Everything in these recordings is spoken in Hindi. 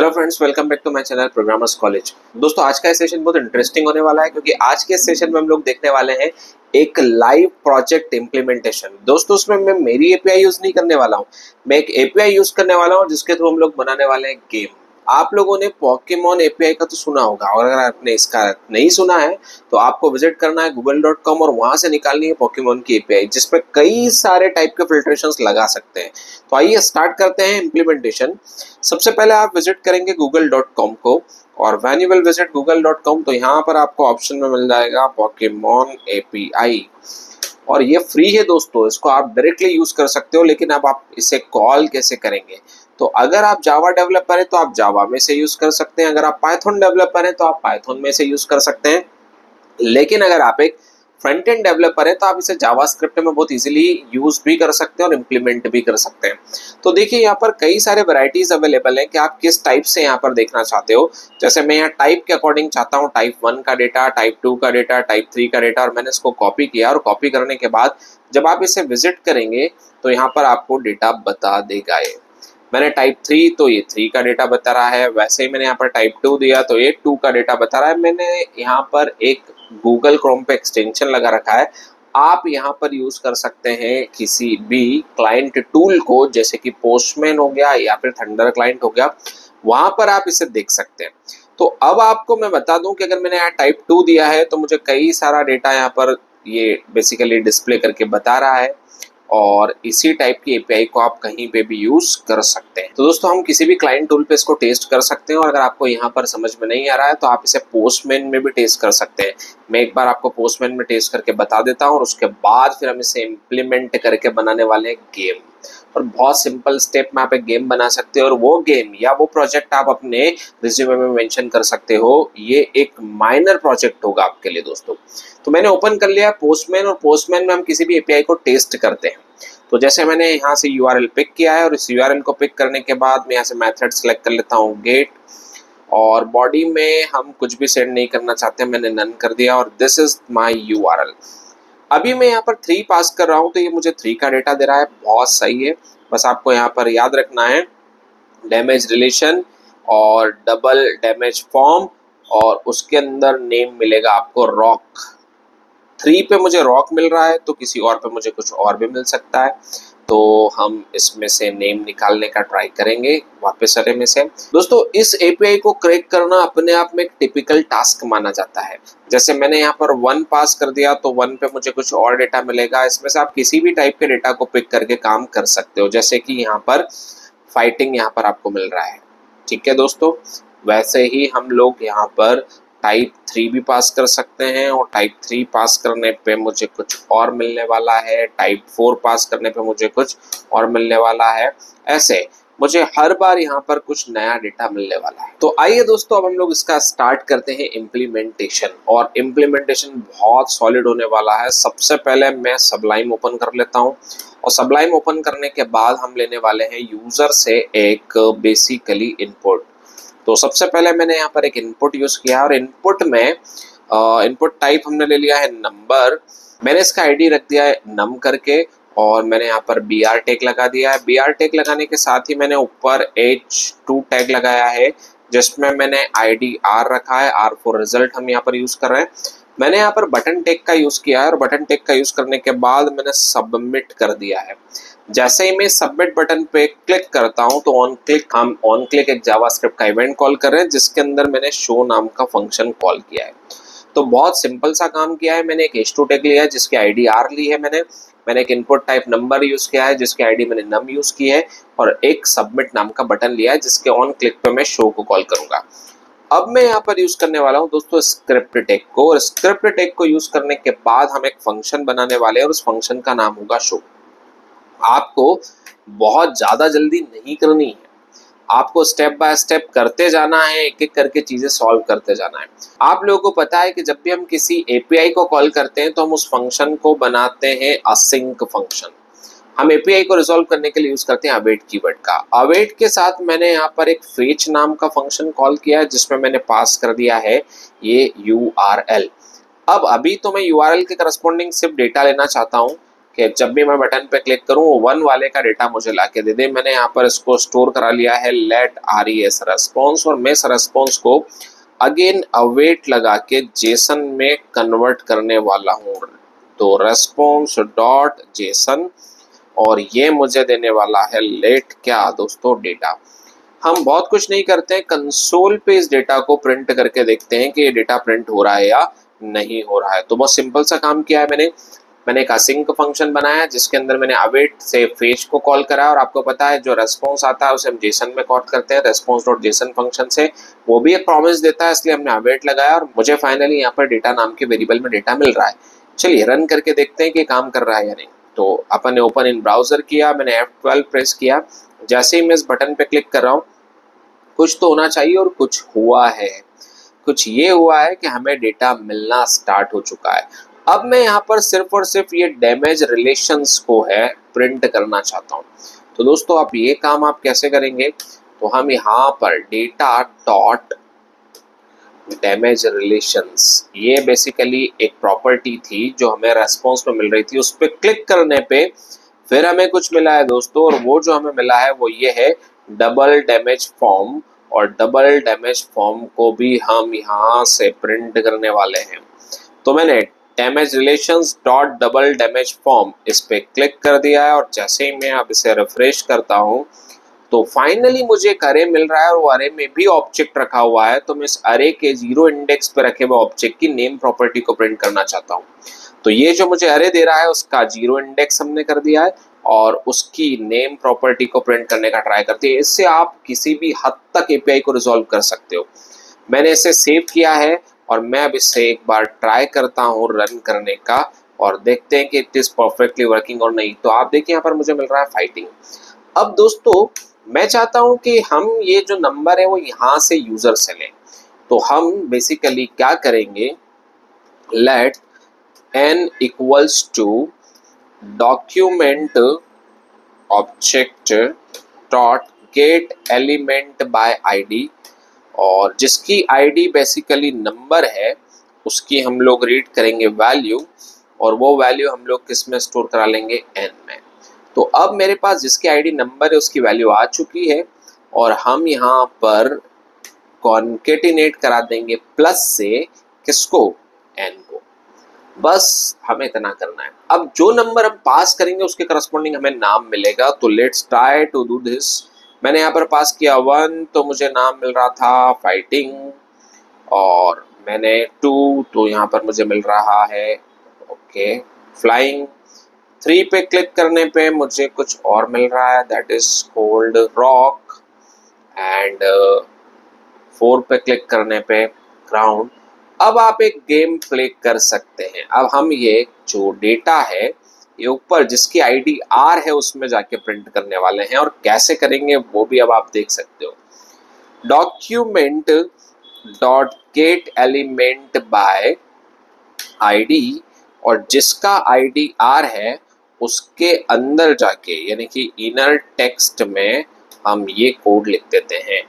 Hello friends, welcome back to my channel programmers college. दोस्तों, आज का सेशन बहुत इंटरेस्टिंग होने वाला है क्योंकि आज के सेशन में हम लोग देखने वाले हैं एक लाइव प्रोजेक्ट इम्प्लीमेंटेशन। दोस्तों, उसमें मैं मेरी एपीआई यूज नहीं करने वाला हूँ, मैं एक एपीआई यूज करने वाला हूँ जिसके थ्रू हम लोग बनाने वाले हैं गेम। आप लोगों ने पोकेमॉन एपीआई का तो सुना होगा, और अगर आपने इसका नहीं सुना है तो आपको विजिट करना है google.com और वहां से निकालनी है पोकेमॉन की एपीआई, जिसपे कई सारे टाइप के फिल्ट्रेशंस लगा सकते हैं। तो आइए स्टार्ट करते हैं इम्प्लीमेंटेशन। सबसे पहले आप विजिट करेंगे google.com को, और when you will visit google.com तो यहाँ पर आपको ऑप्शन में मिल जाएगा पोकेमॉन एपीआई, और ये फ्री है दोस्तों, इसको आप डायरेक्टली यूज कर सकते हो। लेकिन अब आप इसे कॉल कैसे करेंगे? तो अगर आप जावा डेवलपर हैं तो आप जावा में से यूज कर सकते हैं, अगर आप पाइथन डेवलपर हैं तो आप पाइथन में से यूज कर सकते हैं। लेकिन अगर आप एक फ्रंट एंड डेवलपर है तो आप इसे जावास्क्रिप्ट में बहुत इजीली यूज भी कर सकते हैं और इम्प्लीमेंट भी कर सकते हैं। तो देखिए, यहाँ पर कई सारे वैरायटीज अवेलेबल हैं कि आप किस टाइप से यहाँ पर देखना चाहते हो। जैसे मैं यहाँ टाइप के अकॉर्डिंग चाहता हूँ, टाइप 1 का डेटा, टाइप 2 का डेटा, टाइप 3 का डेटा, और मैंने इसको कॉपी किया। और कॉपी करने के बाद जब आप इसे विजिट करेंगे तो यहाँ पर आपको डेटा बता देगा। ये मैंने टाइप 3 तो ये 3 का डेटा बता रहा है, वैसे ही मैंने यहाँ पर टाइप 2 दिया तो ये 2 का डेटा बता रहा है। मैंने यहाँ पर एक गूगल क्रोम पे एक्सटेंशन लगा रखा है, आप यहाँ पर यूज कर सकते हैं किसी भी क्लाइंट टूल को, जैसे कि पोस्टमैन हो गया या फिर थंडर क्लाइंट हो गया, वहां पर आप इसे देख सकते हैं। तो अब आपको मैं बता दूं कि अगर मैंने यहाँ टाइप 2 दिया है तो मुझे कई सारा डेटा यहाँ पर ये बेसिकली डिस्प्ले करके बता रहा है, और इसी टाइप की एपीआई को आप कहीं पे भी यूज कर सकते हैं। तो दोस्तों, हम किसी भी क्लाइंट टूल पे इसको टेस्ट कर सकते हैं, और अगर आपको यहाँ पर समझ में नहीं आ रहा है तो आप इसे पोस्टमैन में भी टेस्ट कर सकते हैं। मैं एक बार आपको पोस्टमैन में टेस्ट करके बता देता हूँ, और उसके बाद फिर हम इसे इम्प्लीमेंट करके बनाने वाले हैं गेम। और बहुत सिंपल स्टेप में आप एक गेम बना सकते हो, और वो गेम या वो प्रोजेक्ट आप अपने रिज्यूमे में मेंशन कर सकते हो। ये एक माइनर प्रोजेक्ट होगा आपके लिए दोस्तों। तो मैंने ओपन कर लिया पोस्टमैन, और पोस्टमैन में हम किसी भी एपीआई को टेस्ट करते हैं। तो जैसे मैंने यहाँ से यूआरएल पिक किया है, और इस यूआरएल को पिक करने के बाद मैं यहाँ से मेथड सेलेक्ट कर लेता हूँ गेट, और बॉडी में हम कुछ भी सेंड नहीं करना चाहते, मैंने नन कर दिया, और दिस इज माय यूआरएल। अभी मैं यहाँ पर 3 पास कर रहा हूँ तो ये मुझे 3 का डेटा दे रहा है, बहुत सही है। बस आपको यहाँ पर याद रखना है डैमेज रिलेशन और डबल डैमेज फॉर्म, और उसके अंदर नेम मिलेगा आपको रॉक। 3 पे मुझे रॉक मिल रहा है तो किसी और पे मुझे कुछ और भी मिल सकता है। तो हम इसमें से नेम निकालने का ट्राई करेंगे वापस अरे में से। दोस्तों, इस एपीआई को क्रैक करना अपने आप में एक टिपिकल टास्क माना जाता है। जैसे मैंने यहाँ पर 1 पास कर दिया तो 1 पे मुझे कुछ और डेटा मिलेगा। इसमें से आप किसी भी टाइप के डेटा को पिक करके काम कर सकते हो, जैसे कि यहाँ पर फाइटिंग यहाँ पर आपको मिल रहा है। ठीक है दोस्तों, वैसे ही हम लोग यहाँ पर टाइप 3 भी पास कर सकते हैं, और टाइप 3 पास करने पे मुझे कुछ और मिलने वाला है, टाइप 4 पास करने पे मुझे कुछ और मिलने वाला है। ऐसे मुझे हर बार यहाँ पर कुछ नया डेटा मिलने वाला है। तो आइए दोस्तों, अब हम लोग इसका स्टार्ट करते हैं इम्प्लीमेंटेशन, और इम्प्लीमेंटेशन बहुत सॉलिड होने वाला है। सबसे पहले मैं सबलाइम ओपन कर लेता हूँ, और सबलाइम ओपन करने के बाद हम लेने वाले हैं यूजर से एक बेसिकली इनपुट। तो सबसे पहले मैंने यहाँ पर एक इनपुट यूज किया, और इनपुट में इनपुट टाइप हमने ले लिया है नंबर। मैंने इसका आईडी रख दिया है नम करके, और मैंने यहाँ पर br टैग लगा दिया है। br टैग लगाने के साथ ही मैंने ऊपर h2 टैग लगाया है, जिसमें मैंने IDR रखा है, R फॉर रिजल्ट हम यहाँ पर यूज कर रहे हैं। मैंने यहाँ पर बटन टैग का यूज किया है, और बटन टैग का यूज करने के बाद मैंने सबमिट कर दिया है। जैसे ही मैं सबमिट बटन पे क्लिक करता हूं तो हम ऑन क्लिक एक जावास्क्रिप्ट का इवेंट कॉल कर रहे हैं, जिसके अंदर मैंने शो नाम का फंक्शन कॉल किया है। तो बहुत सिंपल सा काम किया है। मैंने एक h2 टैग लिया है जिसकी IDR ली है, मैंने एक इनपुट टाइप नंबर यूज किया है जिसकी आईडी मैंने नम यूज की है, और एक सबमिट नाम का बटन लिया है जिसके ऑन क्लिक पे मैं शो को कॉल करूंगा। अब मैं यहाँ पर यूज करने वाला हूँ दोस्तों स्क्रिप्ट टैग को, और स्क्रिप्ट टैग को यूज करने के बाद हम एक फंक्शन बनाने वाले हैं, और उस फंक्शन का नाम होगा शो। आपको बहुत ज्यादा जल्दी नहीं करनी है, आपको स्टेप बाय स्टेप करते जाना है, एक एक करके चीजें सॉल्व करते जाना है। आप लोगों को पता है कि जब भी हम किसी एपीआई को कॉल करते हैं तो हम उस फंक्शन को बनाते हैं असिंक फंक्शन। हम एपीआई को रिजॉल्व करने के लिए यूज करते हैं अवेट कीवर्ड का। अवेट के साथ मैंने यहाँ पर एक फेच नाम का फंक्शन कॉल किया है, जिसमें मैंने पास कर दिया है ये यूआरएल। अब अभी तो मैं यूआरएल के करस्पॉन्डिंग सिर्फ डेटा लेना चाहता हूँ कि जब भी मैं बटन पे क्लिक करूं वो 1 वाले का डेटा मुझे ला के दे दे। मैंने यहाँ पर इसको स्टोर करा लिया है लेट res रेस्पॉन्स, और मैं इस रेस्पॉन्स को अगेन अवेट लगा के जेसन में कन्वर्ट करने वाला हूँ। तो रेस्पॉन्स डॉट जेसन, और ये मुझे देने वाला है लेट क्या दोस्तों, डेटा। हम बहुत कुछ नहीं करते हैं, कंसोल पे इस डेटा को प्रिंट करके देखते हैं कि ये डेटा प्रिंट हो रहा है या नहीं हो रहा है। तो बहुत सिंपल सा काम किया है मैंने एक async फंक्शन बनाया जिसके अंदर मैंने अवेट से फेच को कॉल करा, और आपको पता है जो रेस्पॉन्स आता है उसे हम जेसन में कॉल करते हैं रेस्पॉन्स डॉट जेसन फंक्शन से। वो भी एक प्रॉमिस देता है, इसलिए हमने अवेट लगाया और मुझे फाइनली यहाँ पर डेटा नाम के वेरिएबल में डेटा मिल रहा है। चलिए रन करके देखते हैं कि काम कर रहा है या नहीं। तो अपन ने ओपन इन ब्राउजर किया, मैंने F12 प्रेस किया। जैसे ही मैं इस बटन पे क्लिक कर रहा हूँ कुछ तो होना चाहिए, और कुछ हुआ है। कुछ ये हुआ है कि हमें डेटा मिलना स्टार्ट हो चुका है। अब मैं यहाँ पर सिर्फ और सिर्फ ये डैमेज रिलेशंस को है प्रिंट करना चाहता हूँ। तो दोस्तों आप ये काम आप कैसे करेंगे, तो हम यहाँ पर डेटा डॉट डैमेज रिलेशंस, ये बेसिकली एक प्रॉपर्टी थी जो हमें रेस्पॉन्स में मिल रही थी। उस पर क्लिक करने पे फिर हमें कुछ मिला है दोस्तों, और वो जो हमें मिला है वो ये है डबल डैमेज फॉर्म, और डबल डैमेज फॉर्म को भी हम यहाँ से प्रिंट करने वाले हैं। तो मैंने damage relations dot double damage form इस पे क्लिक कर दिया है, और जैसे ही मैं अब इसे रिफ्रेश करता हूँ तो फाइनली मुझे एक अरे मिल रहा है, और वो अरे में भी ऑब्जेक्ट रखा हुआ है। तो मैं इस अरे के 0 इंडेक्स पे रखे हुए ऑब्जेक्ट की नेम प्रॉपर्टी को प्रिंट करना चाहता हूँ। तो ये जो मुझे अरे दे रहा है उसका 0 इंडेक्स हमने कर दिया है, और उसकी नेम प्रॉपर्टी को प्रिंट करने का ट्राई करते हैं। इससे आप किसी भी हद तक एपीआई को रिजॉल्व कर सकते हो। मैंने इसे सेव किया है, और मैं अब इसे एक बार ट्राई करता हूँ रन करने का, और देखते हैं कि इट इज परफेक्टली वर्किंग और नहीं। तो आप देखिए यहाँ पर मुझे मिल रहा है फाइटिंग। अब दोस्तों मैं चाहता हूं कि हम ये जो नंबर है वो यहाँ से यूजर से लें। तो हम बेसिकली क्या करेंगे, let n equals to document object dot get element by ID, और जिसकी आईडी बेसिकली नंबर है उसकी हम लोग रीड करेंगे वैल्यू, और वो वैल्यू हम लोग किस में स्टोर करा लेंगे, n में। तो अब मेरे पास जिसकी आईडी नंबर है उसकी वैल्यू आ चुकी है, और हम यहाँ पर कॉन्केटिनेट करा देंगे प्लस से किसको, n को। बस हमें इतना करना है। अब जो नंबर हम पास करेंगे उसके करस्पॉन्डिंग हमें नाम मिलेगा। तो let's try to do this. मैंने यहाँ पर पास किया 1, तो मुझे नाम मिल रहा था फाइटिंग, और मैंने 2 तो यहाँ पर मुझे मिल रहा है ओके फ्लाइंग। 3 पे क्लिक करने पे मुझे कुछ और मिल रहा है, that is cold rock, and 4 पे क्लिक करने पे ग्राउंड। अब आप एक गेम प्ले कर सकते हैं। अब हम ये जो डेटा है ये ऊपर जिसकी आईडी आर है उसमें जाके प्रिंट करने वाले हैं, और कैसे करेंगे वो भी अब आप देख सकते हो। Document dot get element by ID, और जिसका आईडी आर है उसके अंदर जाके यानी कि इनर टेक्स्ट में हम ये कोड लिख देते हैं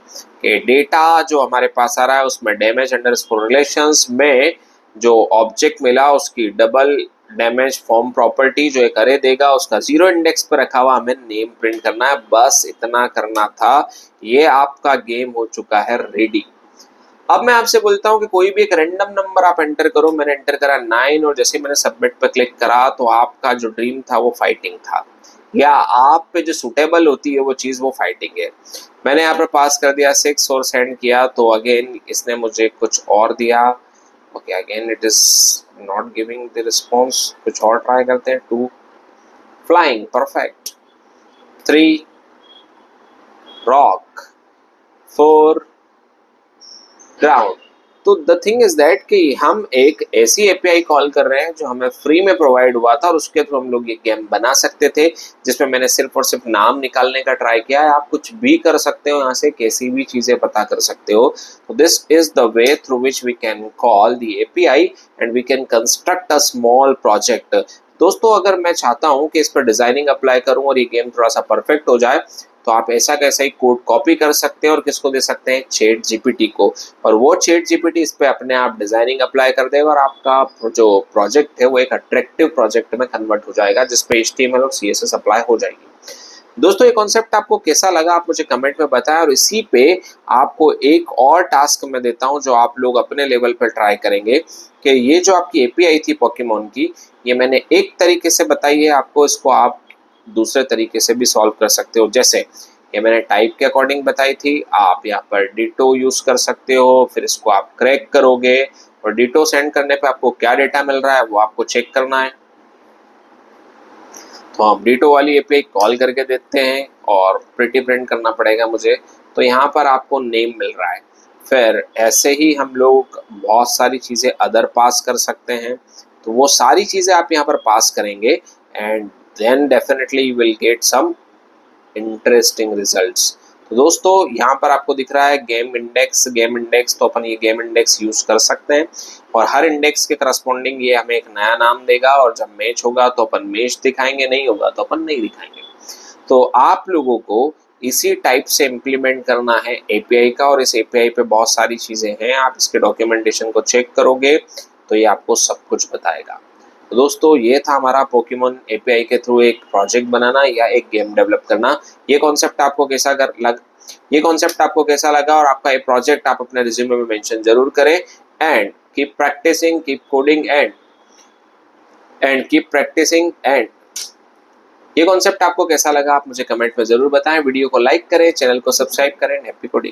कि डेटा जो हमारे पास आ रहा है उसमें डैमेज अंडरस्कोर रिलेशंस में जो ऑब्जेक्ट मिला उसकी डबल डैमेज फॉर्म प्रॉपर्टी जो एक अरे देगा उसका 0 इंडेक्स पर रखा हुआ हमें नेम प्रिंट करना है। बस इतना करना था, ये आपका गेम हो चुका है रेडी। अब मैं आपसे बोलता हूँ कि कोई भी एक रैंडम नंबर आप एंटर करो। मैंने एंटर करा 9, और जैसे मैंने सबमिट पर क्लिक करा तो आपका जो ड्रीम था वो फाइटिंग था, या आप पे जो सुटेबल होती है वो चीज़ वो फाइटिंग है। मैंने यहाँ पर पास कर दिया 6 और सेंड किया, तो अगेन इसने मुझे कुछ और दिया। Okay again it is not giving the response, कुछ और ट्राई करते हैं। 2 फ्लाइंग परफेक्ट, 3 रॉक, 4 ग्राउंड। तो द थिंग इज दैट कि हम एक ऐसी एपीआई कॉल कर रहे हैं जो हमें फ्री में प्रोवाइड हुआ था, और उसके थ्रू हम लोग ये गेम बना सकते थे जिसमें मैंने सिर्फ और सिर्फ नाम निकालने का ट्राई किया है। आप कुछ भी कर सकते हो, यहाँ से कैसी भी चीजें पता कर सकते हो। तो this is the way through which we can call the API and we can construct a small project. दोस्तों अगर मैं चाहता हूँ कि इस पर डिजाइनिंग अप्लाई करूँ और ये गेम थोड़ा सा परफेक्ट हो जाए, तो आप ऐसा कैसा ही कोड कॉपी कर सकते हैं और किसको दे सकते हैं, चैट जीपीटी को, और वो चैट जीपीटी इस पे अपने आप डिजाइनिंग अप्लाई कर देगा और आपका जो प्रोजेक्ट है वो एक अट्रैक्टिव प्रोजेक्ट में कन्वर्ट हो जाएगा जिसपे HTML और CSS अप्लाई हो जाएगी। दोस्तों ये कॉन्सेप्ट आपको कैसा लगा आप मुझे कमेंट में बताएं, और इसी पे आपको एक और टास्क मैं देता हूं जो आप लोग अपने लेवल पर ट्राई करेंगे कि ये जो आपकी एपीआई थी पोकेमॉन की, ये मैंने एक तरीके से बताई है आपको, इसको आप दूसरे तरीके से भी सॉल्व कर सकते हो। जैसे ये मैंने टाइप के अकॉर्डिंग बताई थी, आप यहाँ पर डिटो यूज कर सकते हो, फिर इसको आप क्रैक करोगे और डिटो सेंड करने पे आपको क्या डेटा मिल रहा है वो आपको चेक करना है। तो हम डिटो वाली एपीआई कॉल करके देते हैं और प्रिटी प्रिंट करना पड़ेगा मुझे, तो यहाँ पर आपको नेम मिल रहा है। फिर ऐसे ही हम लोग बहुत सारी चीज़ें अदर पास कर सकते हैं, तो वो सारी चीज़ें आप यहाँ पर पास करेंगे and then definitely you will get some interesting results. तो दोस्तों यहाँ पर आपको दिख रहा है गेम इंडेक्स, तो अपन ये गेम इंडेक्स यूज कर सकते हैं और हर इंडेक्स के करस्पॉन्डिंग ये हमें एक नया नाम देगा, और जब मैच होगा तो अपन मैच दिखाएंगे, नहीं होगा तो अपन नहीं दिखाएंगे। तो आप लोगों को इसी टाइप से इम्प्लीमेंट करना है एपीआई का, और इस एपीआई पे बहुत सारी चीज़ें हैं, आप इसके डॉक्यूमेंटेशन को चेक करोगे तो ये आपको सब कुछ बताएगा। तो दोस्तों ये था हमारा पोकेमॉन एपीआई के थ्रू एक प्रोजेक्ट बनाना या एक गेम डेवलप करना। ये कॉन्सेप्ट आपको कैसा लगा और आपका ये प्रोजेक्ट आप अपने रिज्यूमे में मेंशन जरूर करें। And keep practising, keep coding and keep practising and ये कॉन्सेप्ट आपको कैसा लगा आप मुझे कमेंट में जरूर बताएं। वीडियो को लाइक करें, चैनल को सब्सक्राइब करें। Happy coding.